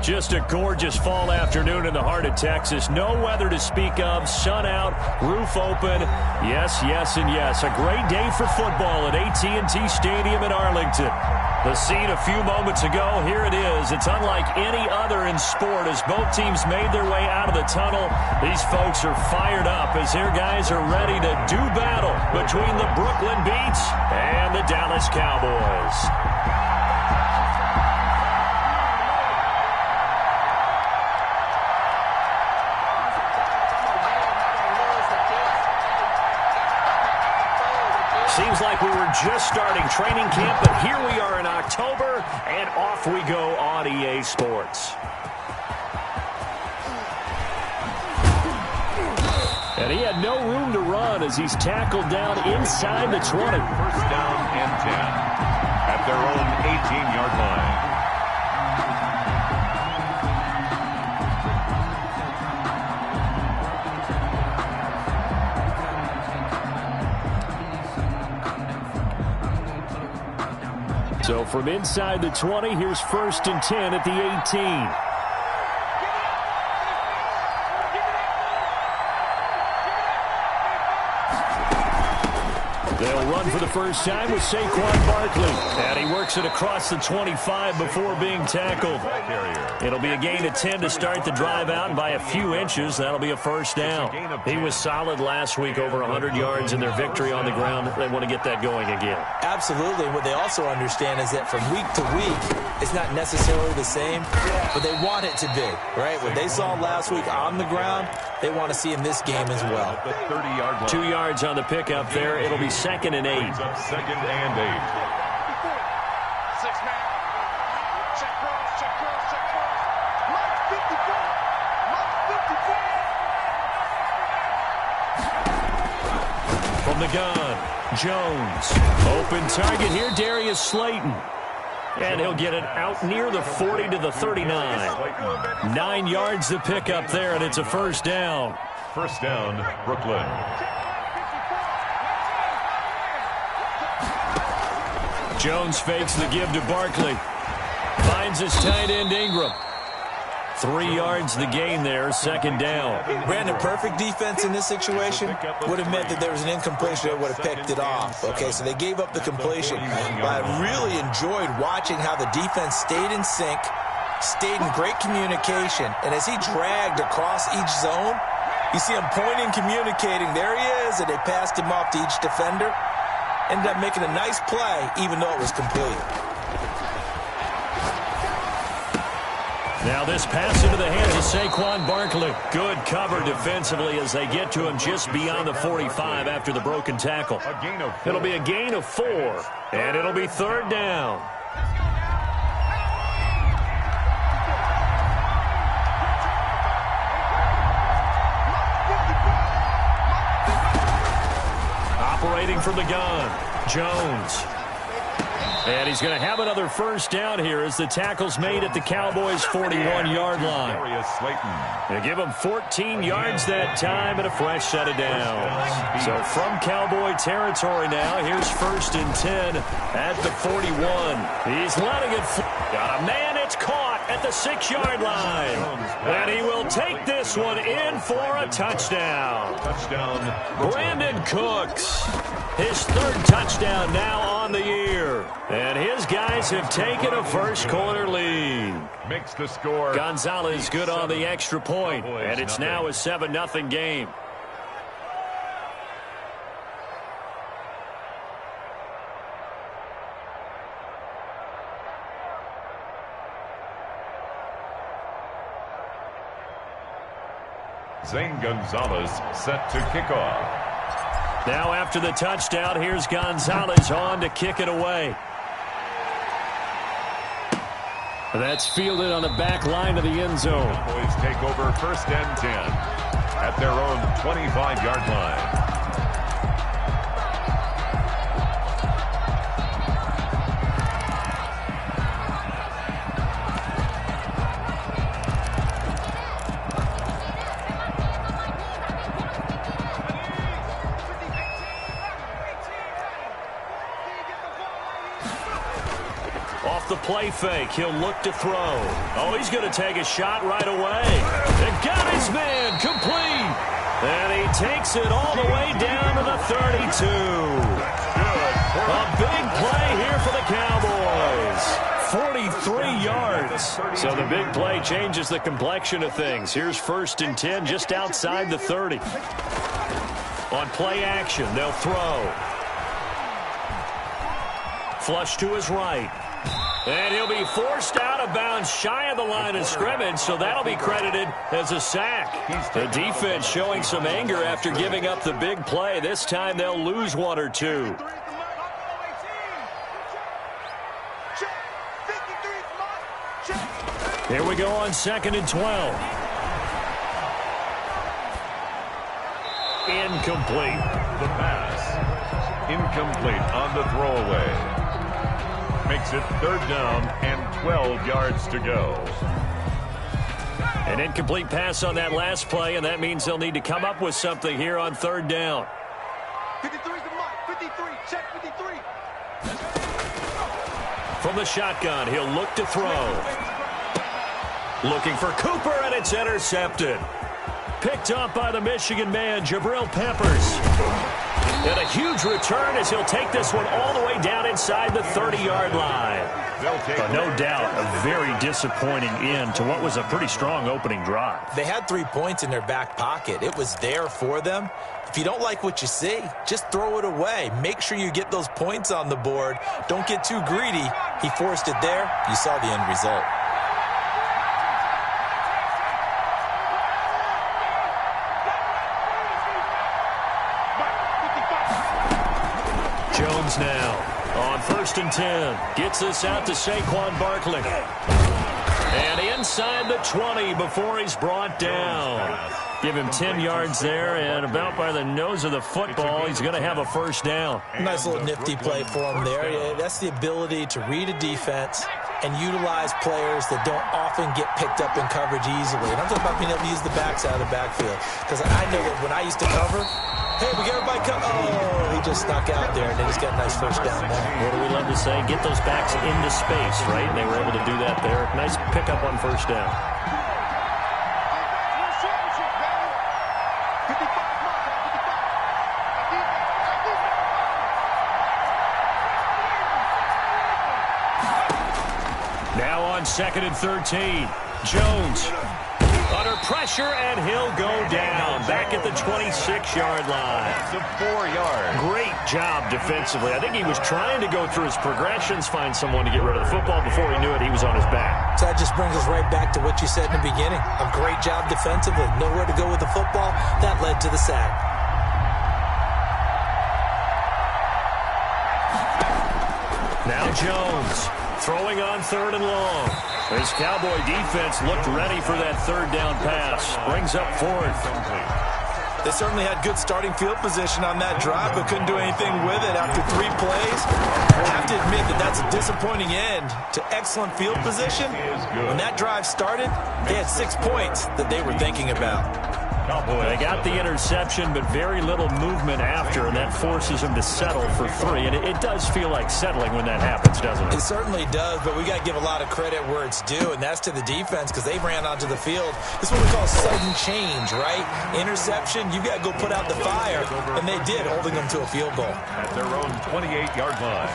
Just a gorgeous fall afternoon in the heart of Texas. No weather to speak of. Sun out, roof open. Yes, yes, and yes. A great day for football at AT&T Stadium in Arlington. The scene a few moments ago, here it is. It's unlike any other in sport as both teams made their way out of the tunnel. These folks are fired up as their guys are ready to do battle between the Brooklyn Beats and the Dallas Cowboys. Seems like we were just starting training camp, but here we are in October, and off we go on EA Sports. And he had no room to run as he's tackled down inside the 20. First down and 10 at their own 18-yard line. So from inside the 20, here's 1st and 10 at the 18. They'll run for the first time with Saquon Barkley. And he works it across the 25 before being tackled. It'll be a gain of 10 to start the drive out, and by a few inches, that'll be a first down. He was solid last week, over 100 yards in their victory on the ground. They want to get that going again. Absolutely. What they also understand is that from week to week, it's not necessarily the same, but they want it to be, right? What they saw last week on the ground, they want to see in this game as well. 2 yards on the pickup there. It'll be 2nd and 8. Second and 8. From the gun, Jones. Open target here, Darius Slayton. And he'll get it out near the 40 to the 39. 9 yards to pick up there, and it's a first down. First down, Brooklyn. Jones fakes the give to Barkley. Finds his tight end Ingram. 3 yards the gain there, 2nd down. Brandon, perfect defense in this situation would have meant that there was an incompletion that would have picked it off. Okay, so they gave up the completion. But I really enjoyed watching how the defense stayed in sync, stayed in great communication, and as he dragged across each zone, you see him pointing, communicating. There he is, and they passed him off to each defender. Ended up making a nice play, even though it was complete. Now this pass into the hands of Saquon Barkley. Good cover defensively as they get to him just beyond the 45 after the broken tackle. It'll be a gain of 4, and it'll be 3rd down. Operating from the gun, Jones. And he's going to have another first down here as the tackle's made at the Cowboys' 41-yard line. They give him 14 yards that time and a fresh set of downs. So from Cowboy territory now, here's 1st and 10 at the 41. He's letting it got a man, it's caught at the 6-yard line. And he will take this one in for a touchdown. Brandon Cooks, his 3rd touchdown now on the year. And his guys have taken a first-quarter lead. Makes the score. Gonzalez good on the extra point, and it's now a 7-0 game. Zane Gonzalez set to kick off. Now after the touchdown, here's Gonzalez on to kick it away. That's fielded on the back line of the end zone. Boys take over 1st and 10 at their own 25-yard line. off the play fake. He'll look to throw. Oh, he's going to take a shot right away. And got his man complete. And he takes it all the way down to the 32. A big play here for the Cowboys. 43 yards. So the big play changes the complexion of things. Here's 1st and 10 just outside the 30. On play action, they'll throw. Flush to his right. And he'll be forced out of bounds shy of the line of scrimmage, so that'll be credited as a sack. The defense showing some anger after giving up the big play. This time they'll lose 1 or 2. Here we go on 2nd and 12. Incomplete. The pass. Incomplete on the throwaway. Makes it 3rd down and 12 yards to go. An incomplete pass on that last play, and that means they'll need to come up with something here on 3rd down. 53 is the mark. 53. Check 53. From the shotgun, he'll look to throw. Looking for Cooper, and it's intercepted. Picked up by the Michigan man, Jabril Peppers. And a huge return as he'll take this one all the way down inside the 30-yard line. But no doubt, a very disappointing end to what was a pretty strong opening drive. They had 3 points in their back pocket. It was there for them. If you don't like what you see, just throw it away. Make sure you get those points on the board. Don't get too greedy. He forced it there. You saw the end result. Jones now on 1st and 10. Gets this out to Saquon Barkley. And inside the 20 before he's brought down. Give him 10 yards there, and about by the nose of the football, he's going to have a 1st down. Nice little nifty play for him there. Yeah, that's the ability to read a defense and utilize players that don't often get picked up in coverage easily. And I'm talking about being able to use the backs out of the backfield. Because I know that when I used to cover, hey, we get everybody come. Oh, he just snuck out there, and then he's got a nice 1st down there. What do we love to say? Get those backs into space, right? And they were able to do that there. Nice pickup on 1st down. Now on 2nd and 13. Jones under pressure, and he'll go down back at the 26-yard line. It's a 4-yard. Great job defensively. I think he was trying to go through his progressions, find someone to get rid of the football. Before he knew it, he was on his back. So that just brings us right back to what you said in the beginning. A great job defensively. Nowhere to go with the football. That led to the sack. Now Jones throwing on 3rd and long. This Cowboy defense looked ready for that 3rd down pass. Brings up 4th. They certainly had good starting field position on that drive, but couldn't do anything with it after 3 plays. I have to admit that that's a disappointing end to excellent field position. When that drive started, they had 6 points that they were thinking about. They got the interception, but very little movement after, and that forces them to settle for 3. And it does feel like settling when that happens, doesn't it? It certainly does, but we got to give a lot of credit where it's due, and that's to the defense because they ran onto the field. This is what we call sudden change, right? Interception, you got to go put out the fire, and they did, holding them to a field goal. At their own 28-yard line.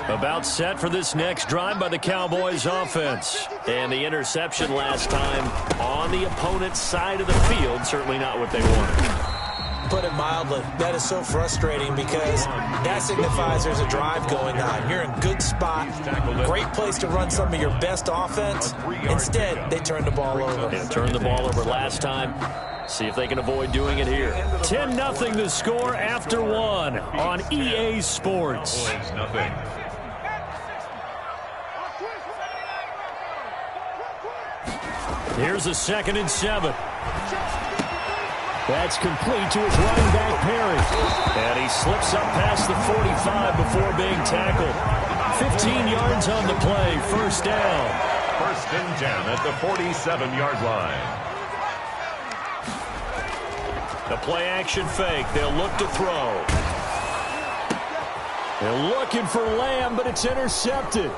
About set for this next drive by the Cowboys offense. And the interception last time on the opponent's side of the field. Certainly not what they wanted. Put it mildly, that is so frustrating because that signifies there's a drive going on. You're in a good spot, great place to run some of your best offense. Instead, they turned the ball over. Yeah, turned the ball over last time. See if they can avoid doing it here. 10-0 the score after 1 on EA Sports. Nothing. Here's a 2nd and 7. That's complete to his running back, Perry. And he slips up past the 45 before being tackled. 15 yards on the play, 1st down. 1st and 10 at the 47-yard line. The play action fake. They'll look to throw. They're looking for Lamb, but it's intercepted.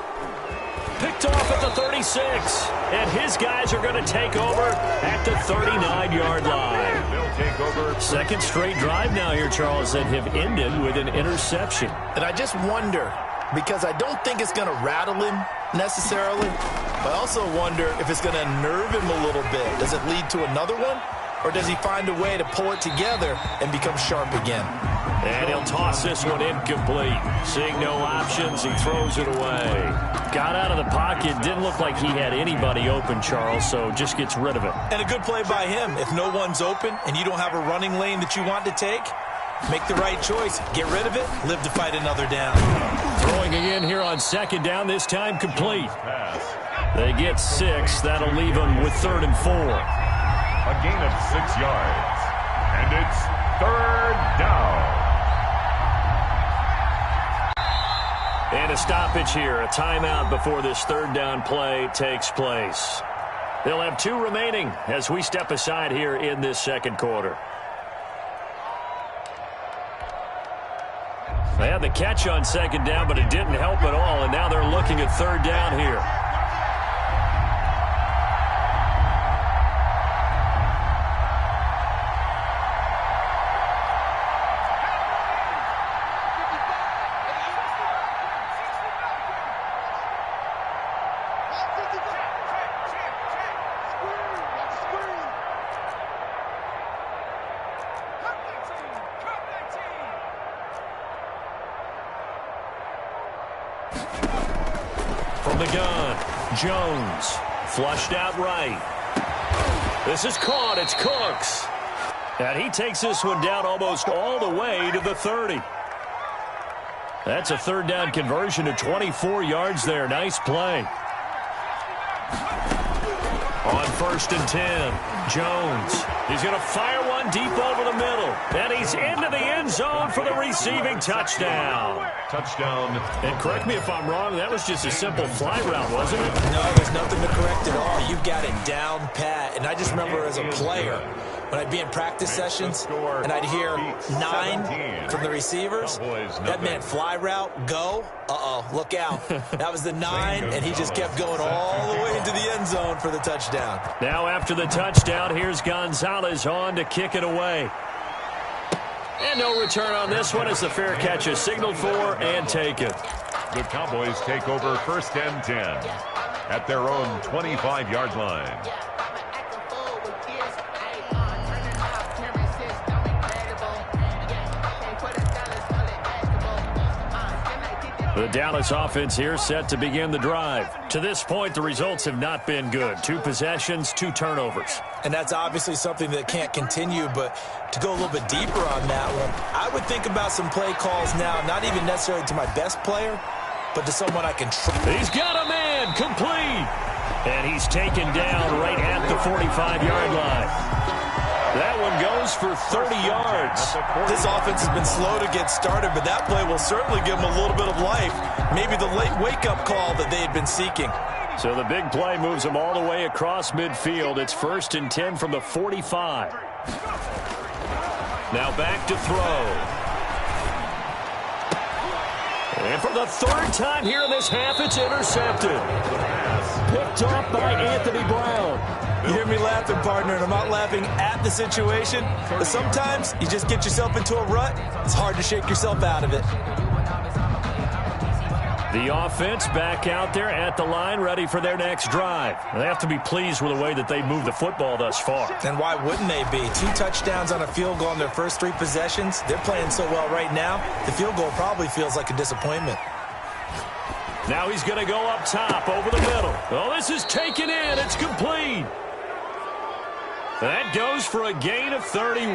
Picked off at the 36. And his guys are going to take over at the 39-yard line. They'll take over. Second straight drive now here, Charles, that have ended with an interception. And I just wonder, because I don't think it's going to rattle him necessarily, but I also wonder if it's going to unnerve him a little bit. Does it lead to another one? Or does he find a way to pull it together and become sharp again? And he'll toss this one incomplete. Seeing no options, he throws it away. Got out of the pocket. Didn't look like he had anybody open, Charles, so just gets rid of it. And a good play by him. If no one's open and you don't have a running lane that you want to take, make the right choice. Get rid of it. Live to fight another down. Throwing again here on second down, this time complete. They get 6. That'll leave them with 3rd and 4. A gain of 6 yards. And it's 3rd down. And a stoppage here, a timeout before this 3rd down play takes place. They'll have 2 remaining as we step aside here in this second quarter. They had the catch on second down, but it didn't help at all, and now they're looking at 3rd down here. From the gun, Jones, flushed out right. This is caught, it's Cooks. And he takes this one down almost all the way to the 30. That's a 3rd down conversion to 24 yards there. Nice play. On 1st and 10, Jones. He's going to fire one deep over the middle. And he's into the end zone for the receiving touchdown. Touchdown. And correct me if I'm wrong, that was just a simple fly route, wasn't it? No, there's nothing to correct at all. You've got it down pat. And I just remember as a player, when I'd be in practice sessions and I'd hear 9 from the receivers, that meant fly route, go, look out. That was the 9, and he just kept going all the way into the end zone for the touchdown. Now after the touchdown, here's Gonzalez on to kick it away. And no return on this one as the fair catch is signaled for and taken. The Cowboys take over 1st and 10 at their own 25-yard line. The Dallas offense here set to begin the drive. To this point, the results have not been good. 2 possessions, 2 turnovers. And that's obviously something that can't continue, but to go a little bit deeper on that one, I would think about some play calls now, not even necessarily to my best player, but to someone I can trust. He's got a man, complete. And he's taken down right at the 45-yard line. That one goes for 30 yards. This offense has been slow to get started, but that play will certainly give them a little bit of life. Maybe the late wake-up call that they had been seeking. So the big play moves them all the way across midfield. It's 1st and 10 from the 45. Now back to throw. And for the 3rd time here in this half, it's intercepted. Picked off by Anthony Brown. You hear me laughing, partner, and I'm not laughing at the situation, but sometimes you just get yourself into a rut. It's hard to shake yourself out of it. The offense back out there at the line, ready for their next drive. They have to be pleased with the way that they moved the football thus far. And why wouldn't they be? 2 touchdowns on a field goal in their first 3 possessions. They're playing so well right now, the field goal probably feels like a disappointment. Now he's going to go up top over the middle. Oh, this is taken in. It's complete. That goes for a gain of 31.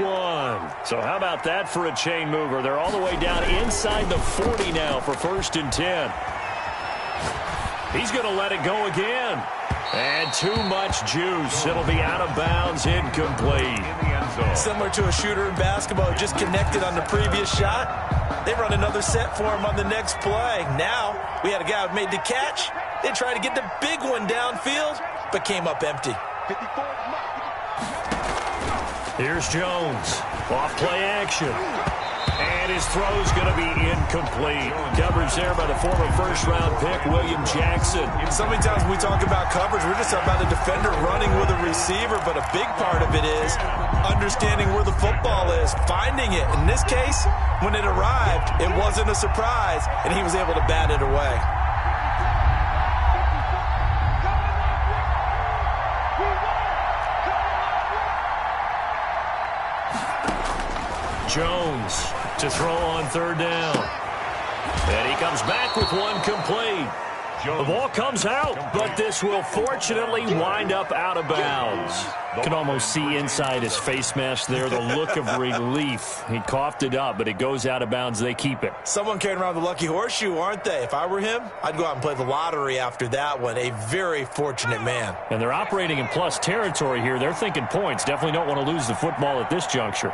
So how about that for a chain mover? They're all the way down inside the 40 now for 1st and 10. He's going to let it go again. And too much juice. It'll be out of bounds, incomplete. Similar to a shooter in basketball who just connected on the previous shot. They run another set for him on the next play. Now, we had a guy who made the catch. They tried to get the big one downfield, but came up empty. Here's Jones. Off play action. And his throw's going to be incomplete. Coverage there by the former first-round pick, William Jackson. So many times when we talk about coverage, we're just talking about the defender running with a receiver, but a big part of it is understanding where the football is, finding it. In this case, when it arrived, it wasn't a surprise, and he was able to bat it away. Jones to throw on third down. And he comes back with one complete. The ball comes out, but this will fortunately wind up out of bounds. You can almost see inside his face mask there the look of relief. He coughed it up, but it goes out of bounds. They keep it. Someone carrying around the lucky horseshoe, aren't they? If I were him, I'd go out and play the lottery after that one. A very fortunate man. And they're operating in plus territory here. They're thinking points. Definitely don't want to lose the football at this juncture.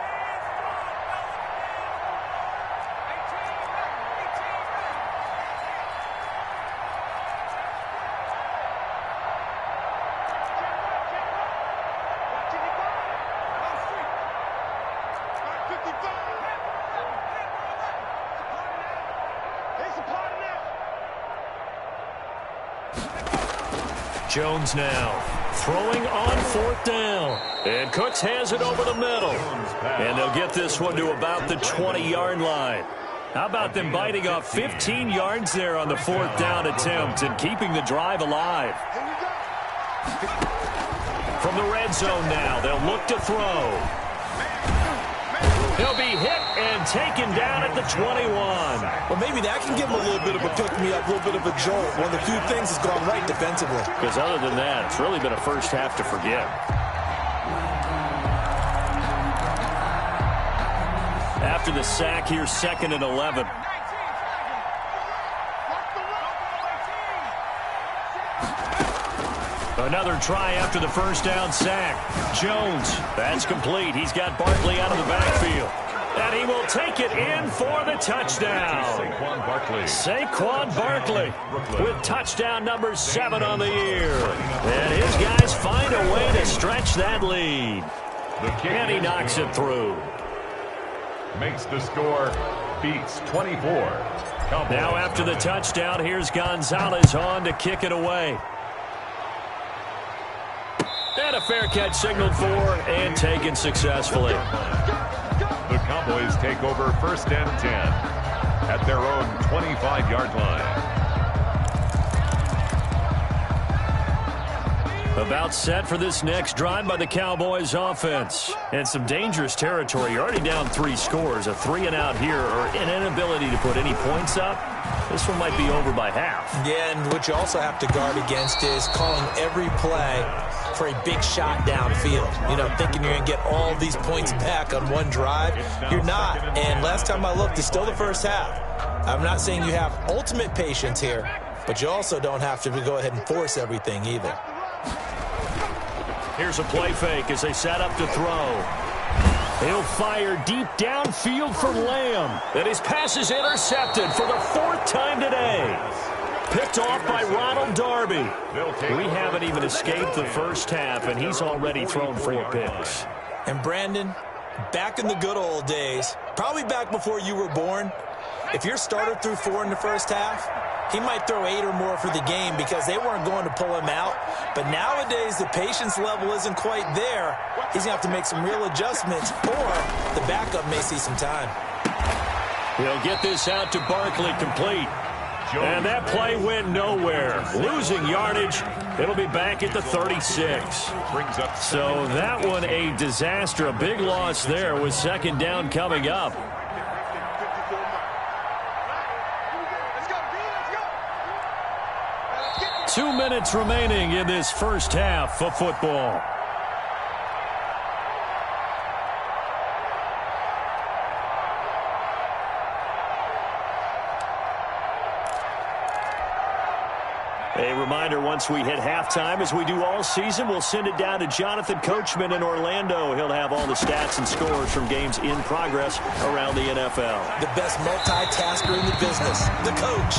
Jones now throwing on fourth down. And Cooks has it over the middle. And they'll get this one to about the 20-yard line. How about them biting off 15 yards there on the fourth down attempt and keeping the drive alive? From the red zone now, they'll look to throw. He'll be hit and taken down at the 21. Well, maybe that can give him a little bit of a pick-me-up, a little bit of a jolt. One of the few things that's gone right defensively. Because other than that, it's really been a first half to forget. After the sack, here's 2nd and 11. Another try after the first down sack. Jones, that's complete. He's got Barkley out of the backfield. And he will take it in for the touchdown. Saquon Barkley with touchdown number 7 on the year. And his guys find a way to stretch that lead. And he knocks it through. Makes the score, beats 24. Now after the touchdown, here's Gonzalez on to kick it away. And a fair catch signaled for and taken successfully. The Cowboys take over 1st and 10 at their own 25-yard line. About set for this next drive by the Cowboys offense. And some dangerous territory. You're already down 3 scores. A 3-and-out here or an inability to put any points up. This one might be over by half. Yeah, and what you also have to guard against is calling every play for a big shot downfield. You know, thinking you're going to get all these points back on one drive. You're not. And last time I looked, it's still the first half. I'm not saying you have ultimate patience here, but you also don't have to go ahead and force everything either. Here's a play fake as they set up to throw. He'll fire deep downfield for Lamb. And his pass is intercepted for the 4th time today. Picked off by Ronald Darby. We haven't even escaped the first half, and he's already thrown 4 picks. And Brandon, back in the good old days, probably back before you were born, if your starter threw 4 in the first half, he might throw 8 or more for the game because they weren't going to pull him out. But nowadays, the patience level isn't quite there. He's going to have to make some real adjustments, or the backup may see some time. He'll get this out to Barkley complete. And that play went nowhere. Losing yardage. It'll be back at the 36. So that one a disaster. A big loss there with 2nd down coming up. Let's 2 minutes remaining in this first half of football. A reminder, once we hit halftime, as we do all season, we'll send it down to Jonathan Coachman in Orlando. He'll have all the stats and scores from games in progress around the NFL. The best multitasker in the business, the coach.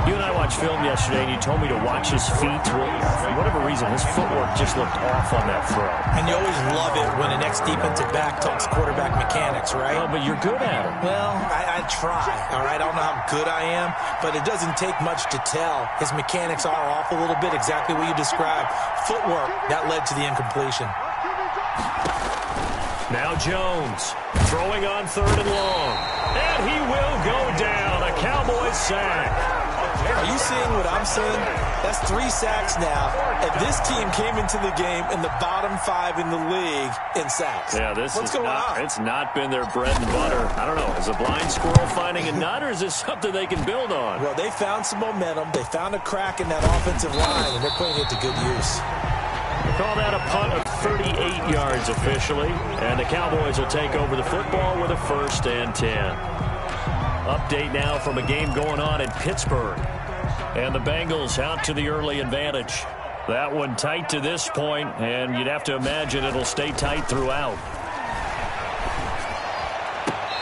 You and I watched film yesterday, and you told me to watch his feet. Well, for whatever reason, his footwork just looked off on that throw. And you always love it when an ex-defensive back talks quarterback mechanics, right? Well, but you're good at it. Well, I try, all right? I don't know how good I am, but it doesn't take much to tell. His mechanics are off a little bit, exactly what you described. Footwork, that led to the incompletion. Now Jones throwing on 3rd and long. And he will go down. A Cowboys sack. Are you seeing what I'm seeing? That's 3 sacks now. And this team came into the game in the bottom 5 in the league in sacks. Yeah, What's going on? It's not been their bread and butter. I don't know. Is a blind squirrel finding a nut, or is this something they can build on? Well, they found some momentum. They found a crack in that offensive line, and they're putting it to good use. They call that a punt of 38 yards officially, and the Cowboys will take over the football with a 1st and 10. Update now from a game going on in Pittsburgh, and the Bengals out to the early advantage. That one tight to this point, and you'd have to imagine it'll stay tight throughout.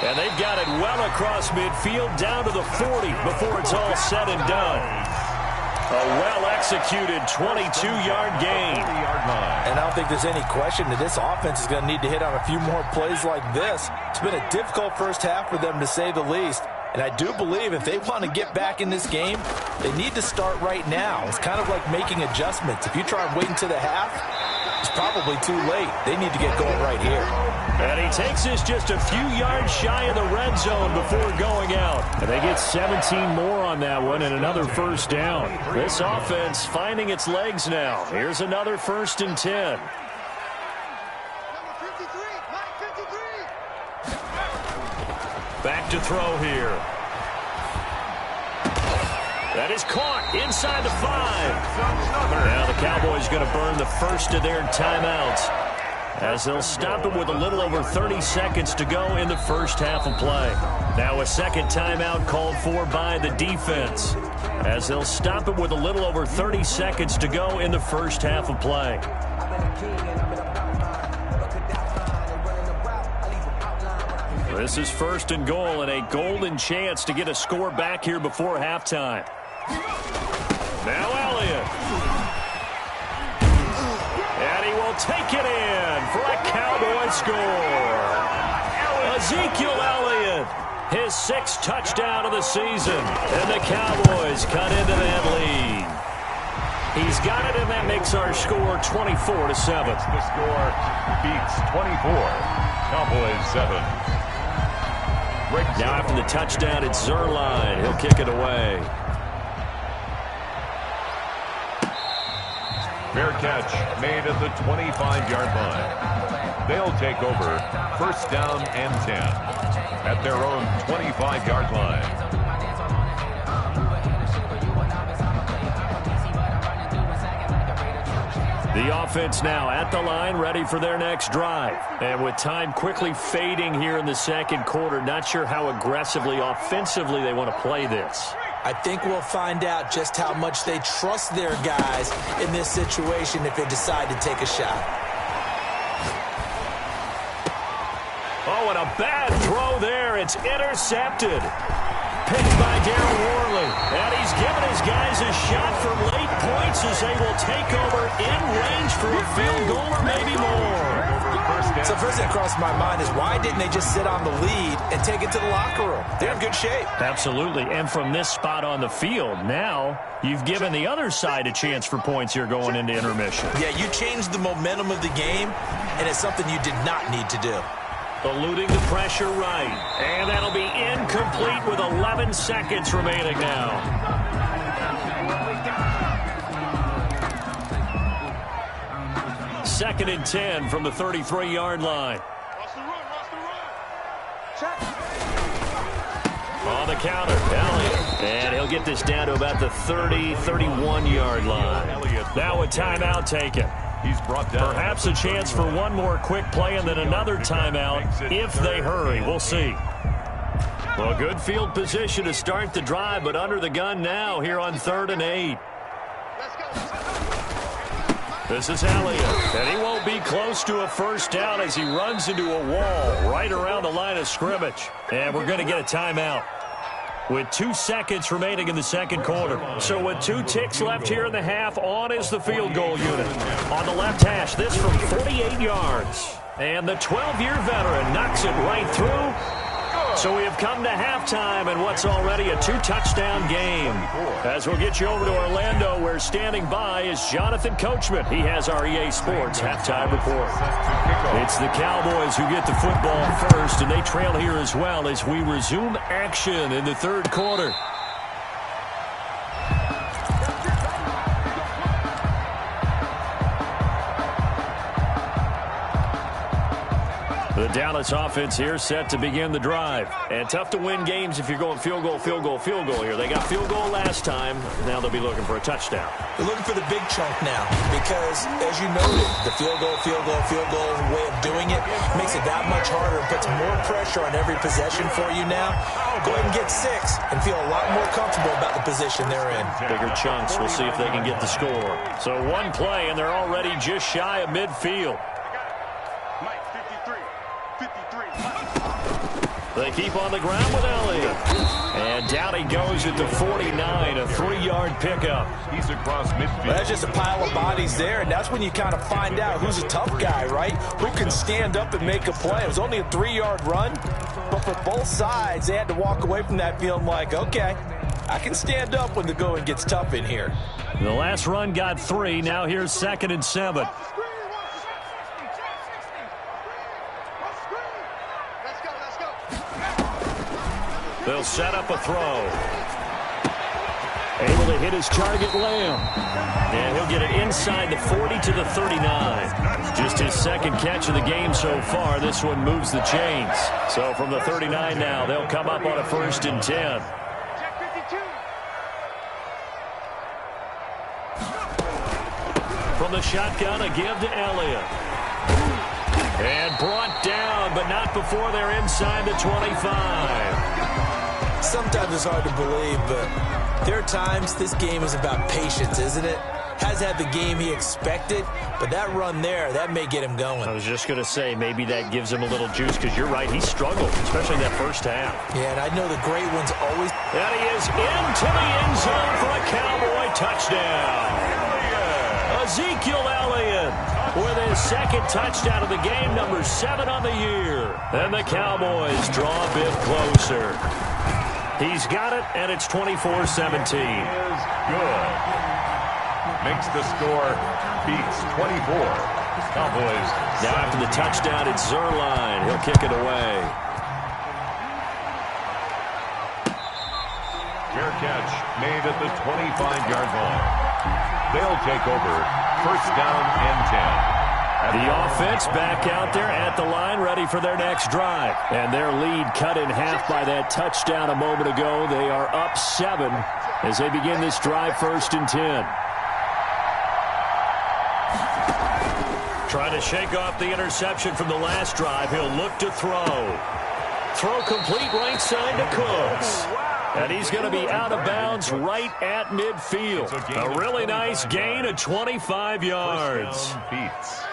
And they've got it well across midfield down to the 40 before it's all said and done. A well-executed 22-yard gain. And I don't think there's any question that this offense is going to need to hit on a few more plays like this. It's been a difficult first half for them, to say the least. And I do believe if they want to get back in this game, they need to start right now. It's kind of like making adjustments. If you try and wait until the half, it's probably too late. They need to get going right here. And he takes this just a few yards shy of the red zone before going out. And they get 17 more on that one and another 1st down. This offense finding its legs now. Here's another 1st and 10. Back to throw here. That is caught inside the 5. Now the Cowboys going to burn the first of their timeouts, as they'll stop it with a little over 30 seconds to go in the first half of play. Now a second timeout called for by the defense, as they'll stop it with a little over 30 seconds to go in the first half of play. This is 1st and goal, and a golden chance to get a score back here before halftime. Now Elliott. And he will take it in for a Cowboy score. Ezekiel Elliott, his 6th touchdown of the season. And the Cowboys cut into that lead. He's got it, and that makes our score 24-7. The score beats 24. Cowboys 7. Now after the touchdown, it's Zuerlein. He'll kick it away. Fair catch made at the 25-yard line. They'll take over 1st down and 10 at their own 25-yard line. The offense now at the line, ready for their next drive. And with time quickly fading here in the second quarter, not sure how aggressively, offensively they want to play this. I think we'll find out just how much they trust their guys in this situation if they decide to take a shot. Oh, and a bad throw there. It's intercepted. Picked by Darren Worley. And he's given his guys a shot for late points as they will take over in range for a field goal or maybe more. So first thing that crossed my mind is why didn't they just sit on the lead and take it to the locker room? They're in good shape. Absolutely. And from this spot on the field, now you've given the other side a chance for points here going into intermission. Yeah, you changed the momentum of the game, and it's something you did not need to do. Eluding the pressure right. And that'll be incomplete with 11 seconds remaining now. Second and 10 from the 33-yard line. On the counter, Elliott. And he'll get this down to about the 30, 31-yard line. Now a timeout taken. He's brought down. Perhaps a chance for one more quick play and then another timeout if they hurry. We'll see. Well, good field position to start the drive, but under the gun now here on 3rd and 8. This is Elliott, and he won't be close to a first down as he runs into a wall right around the line of scrimmage. And we're going to get a timeout. with 2 seconds remaining in the second quarter. So with 2 ticks left here in the half, on is the field goal unit. On the left hash, this from 48 yards. And the 12-year veteran knocks it right through. So we have come to halftime in what's already a 2-touchdown game. As we'll get you over to Orlando, where standing by is Jonathan Coachman. He has our EA Sports halftime report. It's the Cowboys who get the football first, and they trail here as well as we resume action in the third quarter. The Dallas offense here set to begin the drive. And tough to win games if you're going field goal, field goal, field goal here. They got field goal last time. Now they'll be looking for a touchdown. They're looking for the big chunk now because, as you noted, the field goal way of doing it makes it that much harder and puts more pressure on every possession for you now. Go ahead and get 6 and feel a lot more comfortable about the position they're in. Bigger chunks. We'll see if they can get the score. So one play, and they're already just shy of midfield. They keep on the ground with Elliott. And down he goes at the 49, a 3-yard pickup. He's across midfield. Well, that's just a pile of bodies there, and that's when you kind of find out who's a tough guy, right? Who can stand up and make a play. It was only a 3-yard run, but for both sides, they had to walk away from that feeling like, okay, I can stand up when the going gets tough in here. The last run got 3. Now here's 2nd and 7. They'll set up a throw. Able to hit his target, Lamb. And he'll get it inside the 40 to the 39. Just his second catch of the game so far. This one moves the chains. So from the 39 now, they'll come up on a 1st and 10. From the shotgun, a give to Elliott. And brought down, but not before they're inside the 25. Sometimes it's hard to believe, but there are times this game is about patience, isn't it? Has had the game he expected, but that run there, that may get him going. I was just going to say, maybe that gives him a little juice, because you're right, he struggled, especially in that first half. Yeah, and I know the great ones always... And he is into the end zone for a Cowboy touchdown. Ezekiel Elliott with his 2nd touchdown of the game, number 7 on the year. And the Cowboys draw a bit closer. He's got it, and it's 24-17. Good. Makes the score, beats 24. Cowboys. Now after the touchdown, it's Zuerlein. He'll kick it away. Fair catch made at the 25-yard line. They'll take over 1st down and 10. The offense back out there at the line, ready for their next drive. And their lead cut in half by that touchdown a moment ago. They are up 7 as they begin this drive, 1st and 10. Trying to shake off the interception from the last drive. He'll look to throw. Throw complete right side to Cooks. And he's going to be out of bounds right at midfield. A really nice gain of 25 yards. Beats.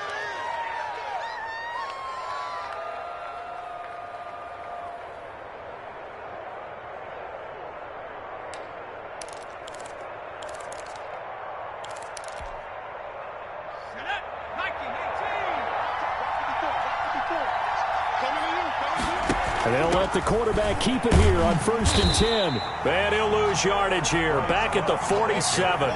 And they'll let the quarterback keep it here on 1st and 10. And he'll lose yardage here, back at the 47.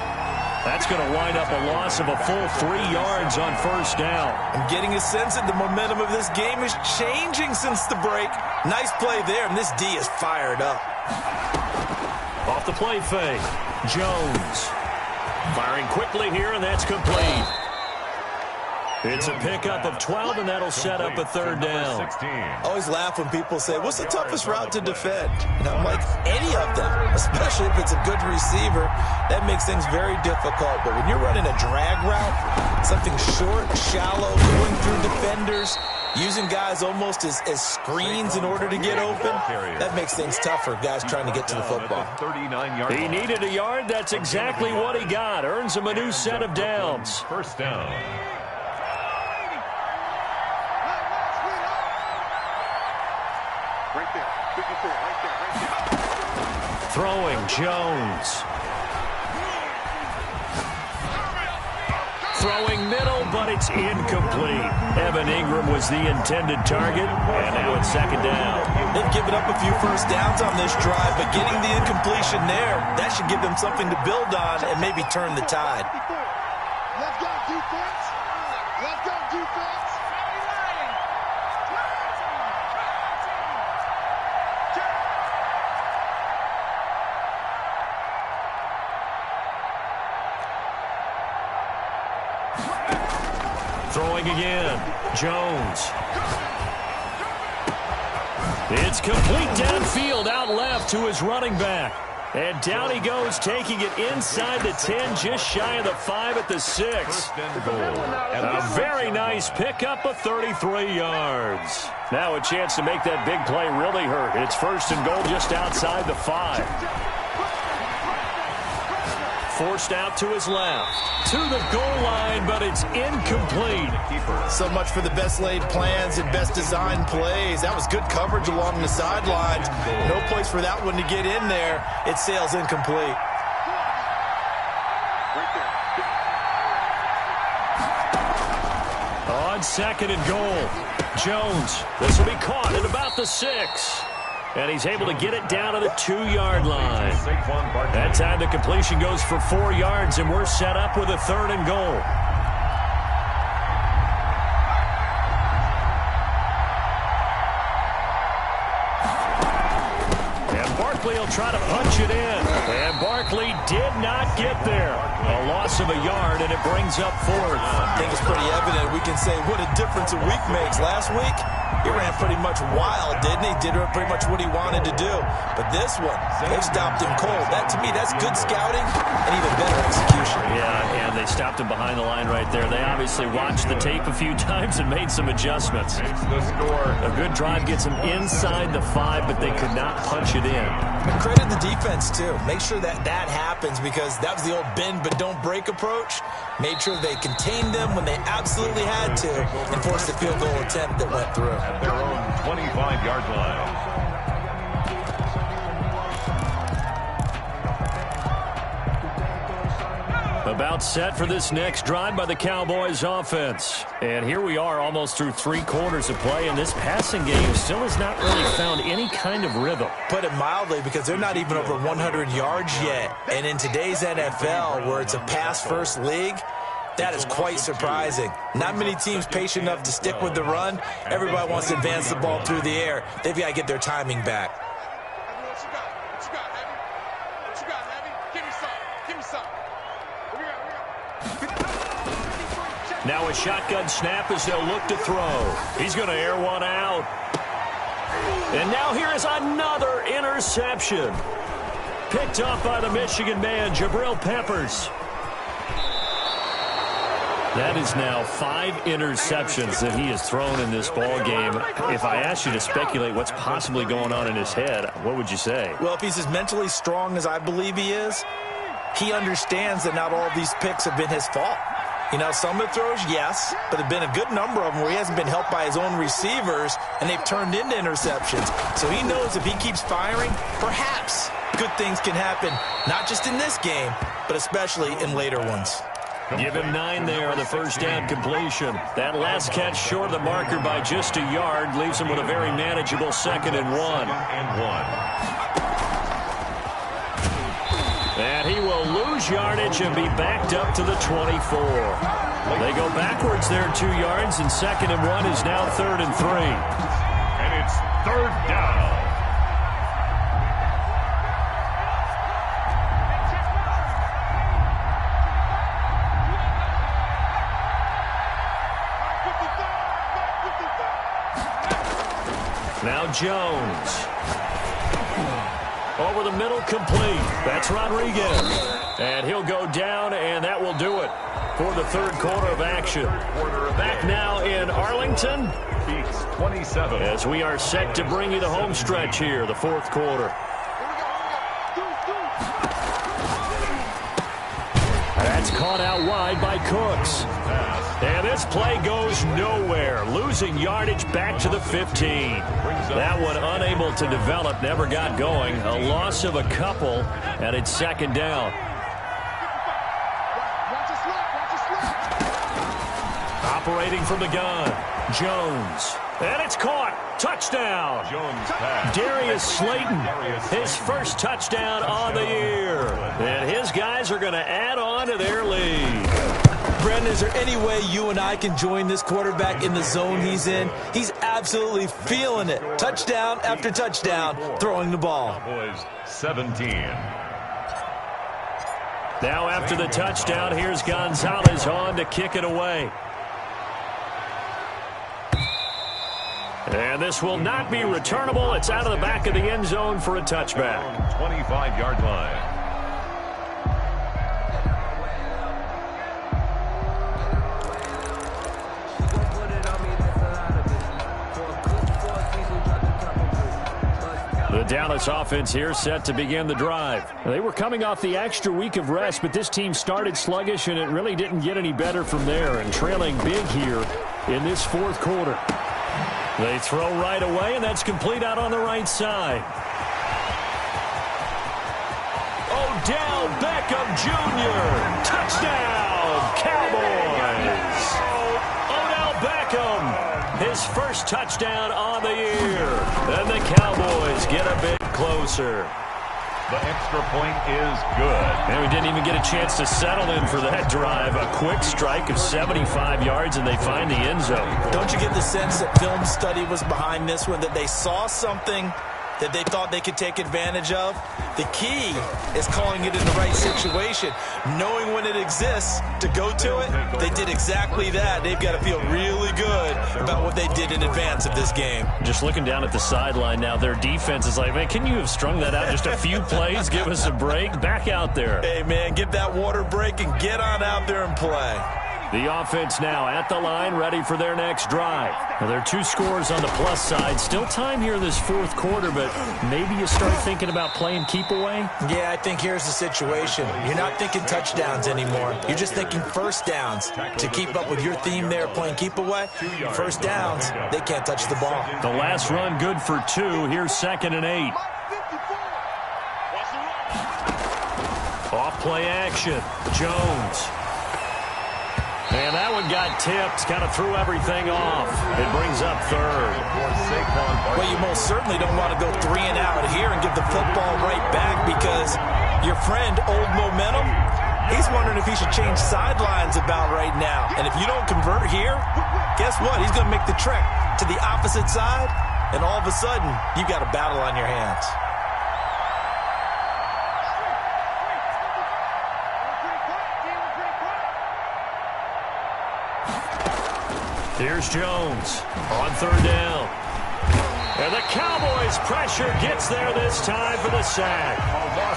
That's going to wind up a loss of a full 3 yards on 1st down. I'm getting a sense that the momentum of this game is changing since the break. Nice play there, and this D is fired up. Off the play fake, Jones. Firing quickly here, and that's complete. It's a pickup of 12, and that'll set up a 3rd down. I always laugh when people say, what's the toughest route to defend? And I'm like, any of them, especially if it's a good receiver. That makes things very difficult. But when you're running a drag route, something short, shallow, going through defenders, using guys almost as screens in order to get open, that makes things tough for guys trying to get to the football. He needed a yard. That's exactly what he got. Earns him a new set of downs. 1st down. Right there. 54. Right there. Throwing Jones. Throwing middle, but it's incomplete. Evan Ingram was the intended target, and now it's second down. They've given up a few first downs on this drive, but getting the incompletion there, that should give them something to build on and maybe turn the tide. Let's go, defense. Let's go, defense. Throwing again. Jones. It's complete downfield, out left to his running back. And down he goes, taking it inside the 10, just shy of the 5 at the 6. A very nice pickup of 33 yards. Now a chance to make that big play really hurt. It's first and goal just outside the 5. Forced out to his left. To the goal line, but it's incomplete. So much for the best laid plans and best designed plays. That was good coverage along the sidelines. No place for that one to get in there. It sails incomplete. On second and goal, Jones. This will be caught at about the 6. And he's able to get it down to the 2-yard line. That time the completion goes for 4 yards, and we're set up with a third and goal. And Barkley will try to punch it in. And Barkley did not get there. A loss of a yard, and it brings up 4th. I think it's pretty evident. We can say what a difference a week makes. Last week, he ran pretty much wild, didn't he? Did pretty much what he wanted to do. But this one, they stopped him cold. That, to me, that's good scouting and even better execution. Yeah, and they stopped him behind the line right there. They obviously watched the tape a few times and made some adjustments. A good drive gets them inside the 5, but they could not punch it in. And credit the defense, too. Make sure that happens, because that was the old bend but don't break approach. Made sure they contained them when they absolutely had to and forced the field goal attempt that went through. At their own 25-yard line. About set for this next drive by the Cowboys offense. And here we are almost through 3 quarters of play, and this passing game still has not really found any kind of rhythm. Put it mildly, because they're not even over 100 yards yet. And in today's NFL, where it's a pass-first league, that is quite surprising. Not many teams patient enough to stick with the run. Everybody wants to advance the ball through the air. They've got to get their timing back. What you got, Heavy? What you got, Heavy? Give me some. Give me some. Now a shotgun snap as they'll look to throw. He's going to air one out. And now here is another interception. Picked off by the Michigan man, Jabril Peppers. That is now 5 interceptions that he has thrown in this ball game. If I asked you to speculate what's possibly going on in his head, what would you say? Well, if he's as mentally strong as I believe he is, he understands that not all of these picks have been his fault. You know, some of the throws, yes, but there have been a good number of them where he hasn't been helped by his own receivers, and they've turned into interceptions. So he knows if he keeps firing, perhaps good things can happen, not just in this game, but especially in later ones. Give him 9 there on the first down completion. That last catch short of the marker by just a yard leaves him with a very manageable 2nd and 1. And he will lose yardage and be backed up to the 24. They go backwards there 2 yards, and 2nd and 1 is now 3rd and 3. And it's 3rd down. Now Jones. Over the middle, complete. That's Rodriguez. And he'll go down, and that will do it for the 3rd quarter of action. Back now in Arlington. Beats 27. As we are set to bring you the home stretch here, the 4th quarter. That's caught out wide by Cooks. And this play goes nowhere, losing yardage back to the 15. That one unable to develop, never got going. A loss of a couple, and it's second down. Operating from the gun, Jones. And it's caught. Touchdown. Darius Slayton, his first touchdown on the year. And his guys are going to add on to their lead. Brendan, is there any way you and I can join this quarterback in the zone he's in? He's absolutely feeling it. Touchdown after touchdown, throwing the ball. Cowboys 17. Now after the touchdown, here's Gonzalez on to kick it away. And this will not be returnable. It's out of the back of the end zone for a touchback. 25-yard line. The Dallas offense here set to begin the drive. They were coming off the extra week of rest, but this team started sluggish, and it really didn't get any better from there, and trailing big here in this fourth quarter. They throw right away, and that's complete out on the right side. Odell Beckham Jr. Touchdown, Cowboys. Odell Beckham, his first touchdown on the year. And the Cowboys get a bit closer. The extra point is good. And we didn't even get a chance to settle in for that drive. A quick strike of 75 yards, and they find the end zone. Don't you get the sense that film study was behind this one, that they saw something that they thought they could take advantage of? The key is calling it in the right situation, knowing when it exists to go to it. They did exactly that. They've got to feel really good about what they did in advance of this game. Just looking down at the sideline now, their defense is like, man, can you have strung that out just a few plays? Give us a break. Back out there. Hey, man, give that water break and get on out there and play. The offense now at the line, ready for their next drive. Now, there are two scores on the plus side. Still time here in this fourth quarter, but maybe you start thinking about playing keep away? Yeah, I think here's the situation. You're not thinking touchdowns anymore. You're just thinking first downs. To keep up with your theme there, playing keep away, first downs, they can't touch the ball. The last run good for 2. Here's 2nd and 8. Off play action. Jones. And that one got tipped, kind of threw everything off. It brings up 3rd. Well, you most certainly don't want to go 3 and out here and give the football right back, because your friend, Old Momentum, he's wondering if he should change sidelines about right now. And if you don't convert here, guess what? He's going to make the trek to the opposite side, and all of a sudden, you've got a battle on your hands. Here's Jones on 3rd down. And the Cowboys' pressure gets there this time for the sack.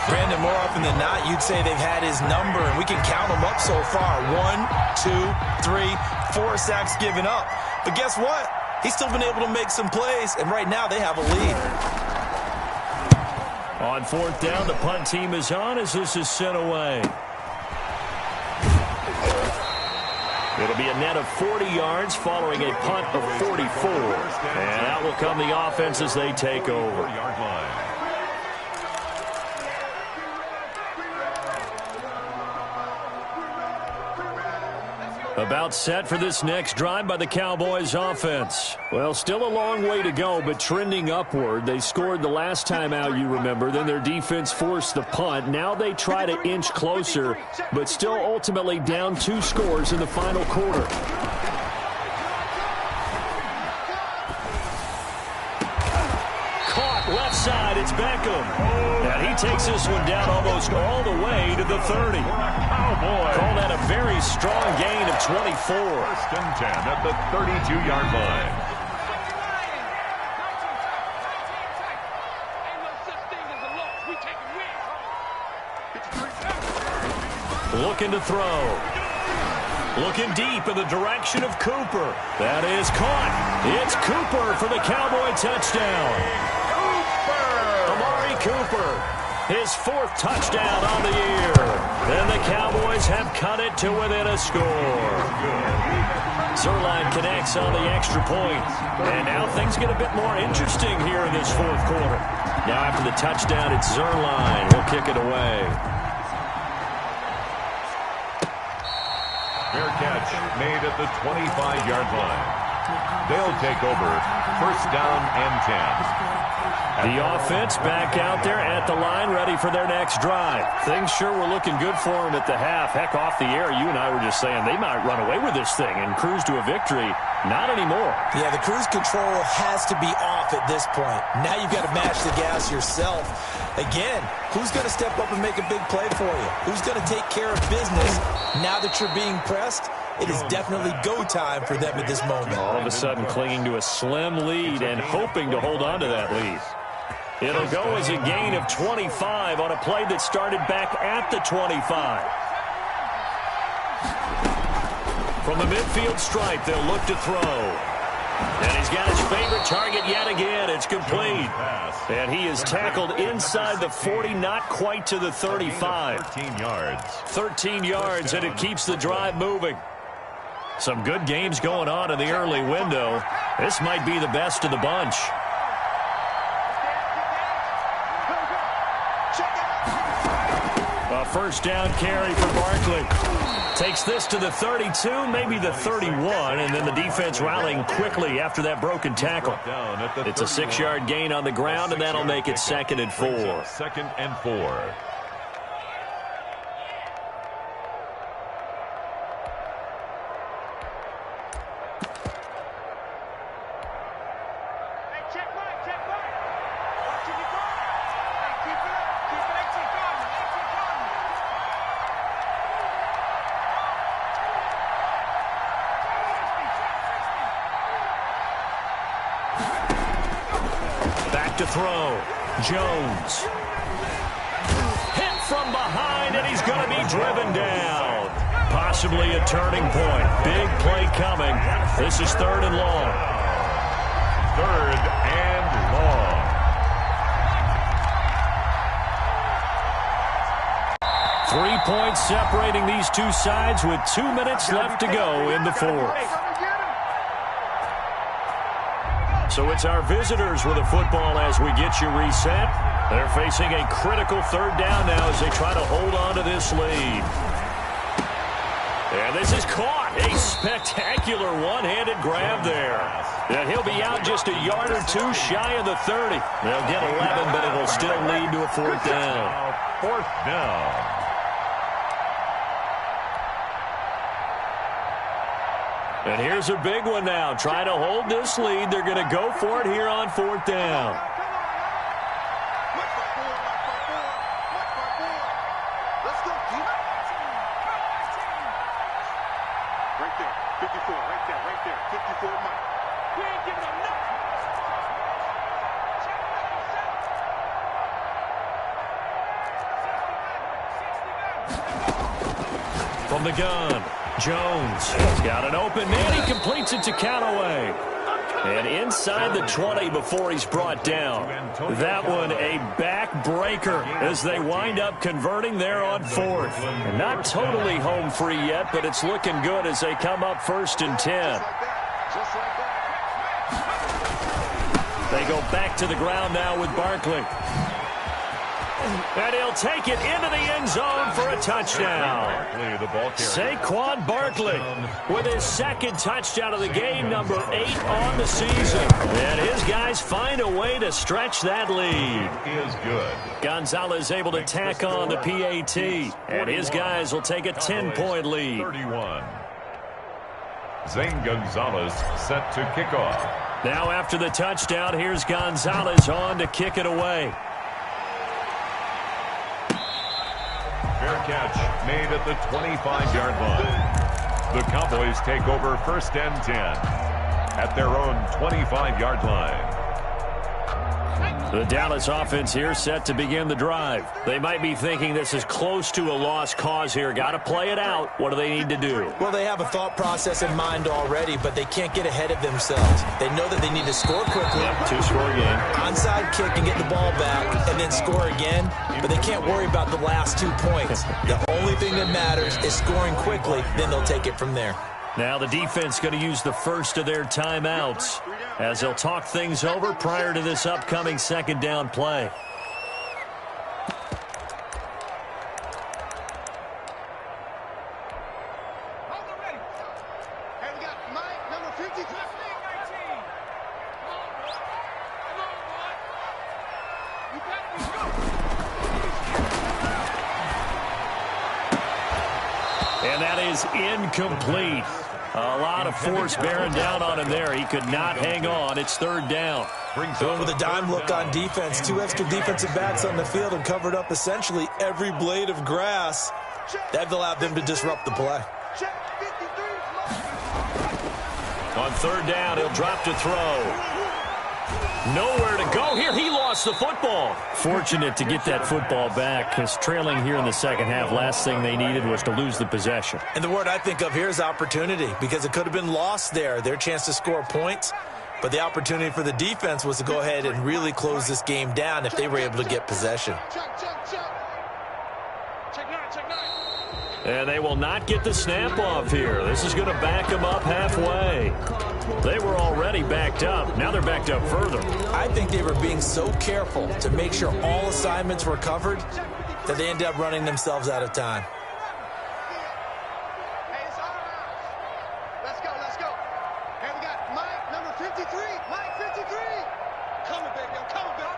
Brandon, more often than not, you'd say they've had his number, and we can count them up so far. 1, 2, 3, 4 sacks given up. But guess what? He's still been able to make some plays, and right now they have a lead. On 4th down, the punt team is on as this is sent away. It'll be a net of 40 yards following a punt of 44. And out will come the offense as they take over. About set for this next drive by the Cowboys offense. Well, still a long way to go, but trending upward. They scored the last time out, you remember. Then their defense forced the punt. Now they try to inch closer, but still ultimately down 2 scores in the final quarter. Caught left side, it's Beckham. And he takes this one down almost all the way to the 30. Call that a very strong gain of 24. 1st and 10 at the 32-yard line. Looking to throw. Looking deep in the direction of Cooper. That is caught. It's Cooper for the Cowboy touchdown. Amari Cooper. His 4th touchdown on the year. And the Cowboys have cut it to within a score. Zuerlein connects on the extra point. And now things get a bit more interesting here in this 4th quarter. Now after the touchdown, it's Zuerlein. He'll kick it away. Fair catch made at the 25-yard line. They'll take over 1st down and 10. The offense back out there at the line, ready for their next drive. Things sure were looking good for them at the half. Heck, off the air, you and I were just saying they might run away with this thing and cruise to a victory. Not anymore. Yeah, the cruise control has to be off at this point. Now you've got to mash the gas yourself. Again, who's going to step up and make a big play for you? Who's going to take care of business now that you're being pressed? It is definitely go time for them at this moment. All of a sudden clinging to a slim lead and hoping to hold on to that lead. It'll go as a gain of 25 on a play that started back at the 25. From the midfield stripe, they'll look to throw. And he's got his favorite target yet again. It's complete. And he is tackled inside the 40, not quite to the 35. 13 yards. 13 yards, and it keeps the drive moving. Some good games going on in the early window. This might be the best of the bunch. A 1st down carry for Barkley. Takes this to the 32, maybe the 31, and then the defense rallying quickly after that broken tackle. It's a 6-yard gain on the ground, and that'll make it 2nd and 4. 2nd and 4. To throw. Jones. Hit from behind, and he's going to be driven down. Possibly a turning point. Big play coming. This is 3rd and long. 3rd and long. Three points separating these two sides with 2 minutes left to go in the 4th. So it's our visitors with the football as we get you reset. They're facing a critical 3rd down now as they try to hold on to this lead. And this is caught. A spectacular one-handed grab there. And he'll be out just a yard or 2 shy of the 30. They'll get 11, but it'll still lead to a 4th down. 4th down. And here's a big one now. Trying to hold this lead. They're going to go for it here on 4th down. Let's go, Keith. Right there. 54. Right there. Right there. 54, Mike. We ain't giving up nothing. From the gun, Jones. He's got an open man. He completes it to Callaway. And inside the 20 before he's brought down. That one a backbreaker as they wind up converting there on 4th. And not totally home free yet, but it's looking good as they come up 1st and 10. They go back to the ground now with Barkley. And he'll take it into the end zone for a touchdown. Saquon Barkley with his 2nd touchdown of the game, number 8 on the season. And his guys find a way to stretch that lead. Is good. Gonzalez able to tack on the PAT. And his guys will take a 10-point lead. 31. Zane Gonzalez set to kick off. Now after the touchdown, here's Gonzalez on to kick it away. Fair catch made at the 25-yard line. The Cowboys take over 1st and 10 at their own 25-yard line. The Dallas offense here set to begin the drive. They might be thinking this is close to a lost cause here. Got to play it out. What do they need to do? Well, they have a thought process in mind already, but they can't get ahead of themselves. They know that they need to score quickly. Yep, two-score game. Onside kick and get the ball back and then score again, but they can't worry about the last 2 points. The only thing that matters is scoring quickly, then they'll take it from there. Now the defense going to use the first of their timeouts as they'll talk things over prior to this upcoming second down play. And that is incomplete. A lot of force bearing down on him there. He could not hang on. It's third down. Going with a dime look on defense. 2 extra defensive backs on the field and covered up essentially every blade of grass. That allowed them to disrupt the play. On third down, he'll drop to throw. Nowhere to go here. He lost the football. Fortunate to get that football back because trailing here in the second half, last thing they needed was to lose the possession. And the word I think of here is opportunity because it could have been lost there, their chance to score points. But the opportunity for the defense was to go ahead and really close this game down if they were able to get possession. And they will not get the snap off here. This is going to back them up halfway. They were already backed up. Now they're backed up further. I think they were being so careful to make sure all assignments were covered that they ended up running themselves out of time. Hey, it's all right. Let's go, let's go. Hey, we got Mike, number 53. Mike, 53. Coming, baby, I'm coming, baby.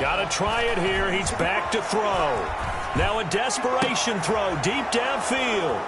Got to try it here. He's back to throw. Now a desperation throw deep downfield.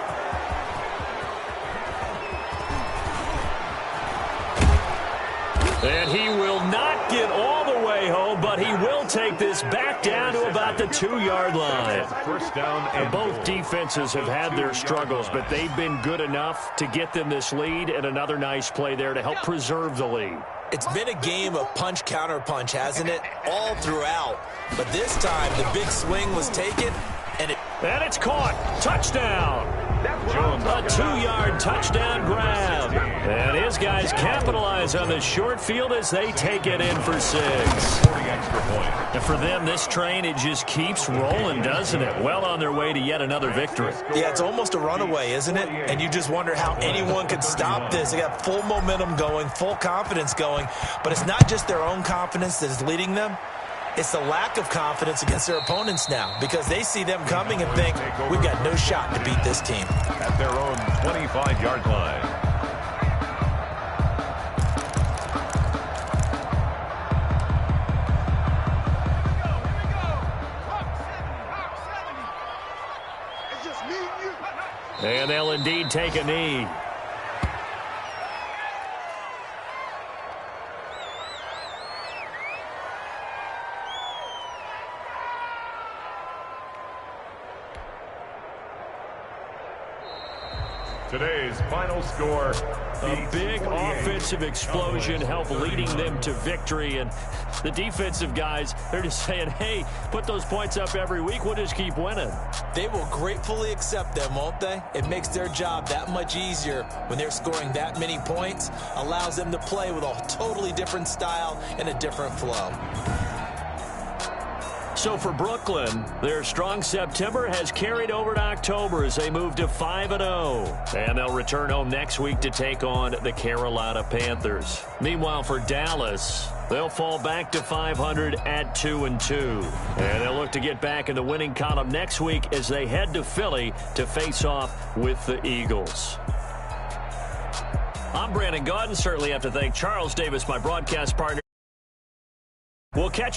And he will not get all the way home, but he will take this back down to about the 2-yard line. First down, and both defenses have had their struggles, but they've been good enough to get them this lead, and another nice play there to help preserve the lead. It's been a game of punch, counter punch, hasn't it? All throughout. But this time, the big swing was taken, and it's caught. Touchdown. A 2-yard touchdown grab. And his guys capitalize on the short field as they take it in for 6. And for them, this train, it just keeps rolling, doesn't it? Well on their way to yet another victory. Yeah, it's almost a runaway, isn't it? And you just wonder how anyone could stop this. They got full momentum going, full confidence going. But it's not just their own confidence that is leading them. It's the lack of confidence against their opponents now because they see them coming and think, we've got no shot to beat this team. At their own 25-yard line. It's just me and you. And they'll indeed take a knee. Today's final score. A big offensive explosion helped leading them to victory. And the defensive guys, they're just saying, hey, put those points up every week. We'll just keep winning. They will gratefully accept them, won't they? It makes their job that much easier when they're scoring that many points. Allows them to play with a totally different style and a different flow. So for Brooklyn, their strong September has carried over to October as they move to 5-0. And they'll return home next week to take on the Carolina Panthers. Meanwhile, for Dallas, they'll fall back to 500 at 2-2. And they'll look to get back in the winning column next week as they head to Philly to face off with the Eagles. I'm Brandon Gaudin. Certainly have to thank Charles Davis, my broadcast partner. We'll catch